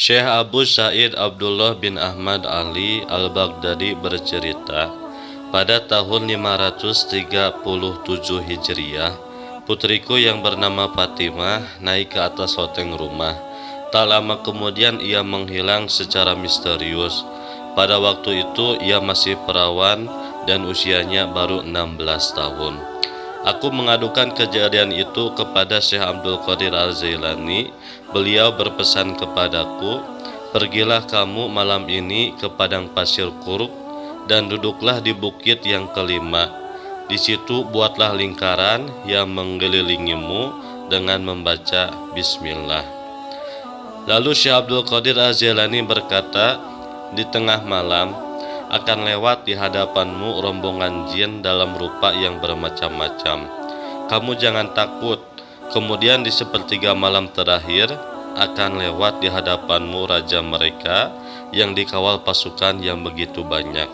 Syekh Abu Sa'id Abdullah bin Ahmad Ali Al-Baghdadi bercerita, pada tahun 537 Hijriah, putriku yang bernama Fatimah naik ke atas loteng rumah. Tak lama kemudian ia menghilang secara misterius. Pada waktu itu ia masih perawan dan usianya baru 16 tahun. Aku mengadukan kejadian itu kepada Syekh Abdul Qadir Al-Jailani. Beliau berpesan kepadaku, "Pergilah kamu malam ini ke padang pasir Qurb dan duduklah di bukit yang kelima. Di situ buatlah lingkaran yang mengelilingimu dengan membaca Bismillah." Lalu Syekh Abdul Qadir Al-Jailani berkata, "Di tengah malam akan lewat di hadapanmu rombongan jin dalam rupa yang bermacam-macam. Kamu jangan takut. Kemudian di sepertiga malam terakhir akan lewat di hadapanmu raja mereka yang dikawal pasukan yang begitu banyak.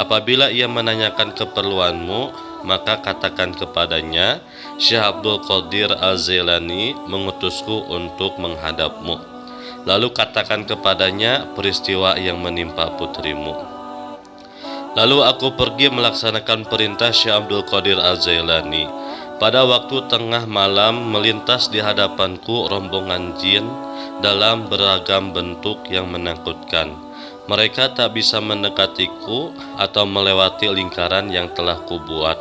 Apabila ia menanyakan keperluanmu, maka katakan kepadanya, Syekh Abdul Qadir Al-Jailani mengutusku untuk menghadapmu. Lalu katakan kepadanya peristiwa yang menimpa putrimu." Lalu aku pergi melaksanakan perintah Syekh Abdul Qadir Al-Jailani. Pada waktu tengah malam melintas di hadapanku rombongan jin dalam beragam bentuk yang menakutkan. Mereka tak bisa mendekatiku atau melewati lingkaran yang telah kubuat.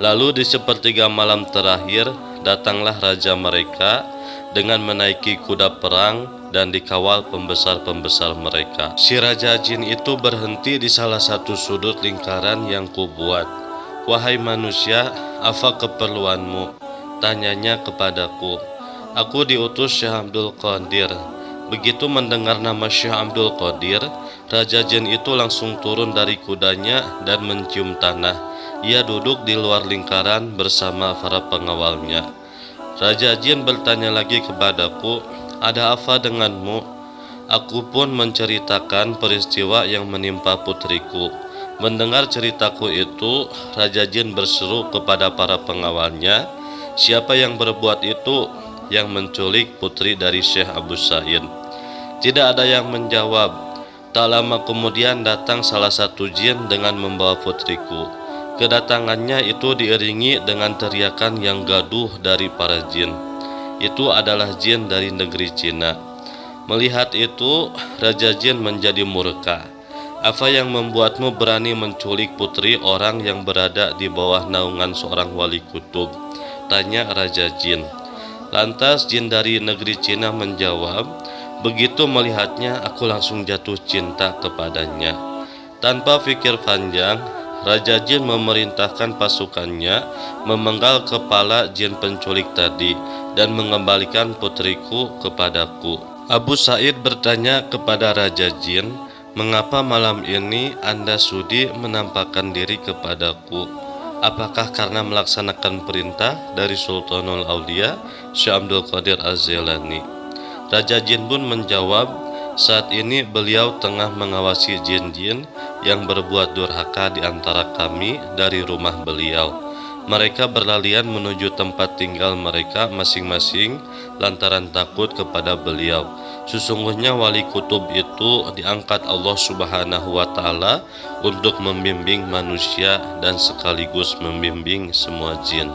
Lalu di sepertiga malam terakhir datanglah raja mereka dengan menaiki kuda perang dan dikawal pembesar-pembesar mereka. Si raja jin itu berhenti di salah satu sudut lingkaran yang kubuat. "Wahai manusia, apa keperluanmu?" tanyanya kepadaku. "Aku diutus Syekh Abdul Qadir." Begitu mendengar nama Syekh Abdul Qadir, raja jin itu langsung turun dari kudanya dan mencium tanah. Ia duduk di luar lingkaran bersama para pengawalnya. Raja jin bertanya lagi kepadaku, "Ada apa denganmu?" Aku pun menceritakan peristiwa yang menimpa putriku. Mendengar ceritaku itu, raja jin berseru kepada para pengawalnya, "Siapa yang berbuat itu, yang menculik putri dari Syekh Abu Sa'id?" Tidak ada yang menjawab. Tak lama kemudian datang salah satu jin dengan membawa putriku. Kedatangannya itu diiringi dengan teriakan yang gaduh dari para jin. Itu adalah jin dari negeri Cina. Melihat itu, raja jin menjadi murka. "Apa yang membuatmu berani menculik putri orang yang berada di bawah naungan seorang wali kutub?" tanya raja jin. Lantas jin dari negeri Cina menjawab, "Begitu melihatnya aku langsung jatuh cinta kepadanya." Tanpa pikir panjang, raja jin memerintahkan pasukannya memenggal kepala jin penculik tadi dan mengembalikan putriku kepadaku. Abu Sa'id bertanya kepada raja jin, "Mengapa malam ini Anda sudi menampakkan diri kepadaku? Apakah karena melaksanakan perintah dari Sultanul Aulia, Syekh Abdul Qadir Al-Jailani?" Raja jin pun menjawab, "Saat ini beliau tengah mengawasi jin-jin yang berbuat durhaka di antara kami dari rumah beliau. Mereka berlarian menuju tempat tinggal mereka masing-masing lantaran takut kepada beliau. Sesungguhnya wali kutub itu diangkat Allah Subhanahu wa Ta'ala untuk membimbing manusia dan sekaligus membimbing semua jin."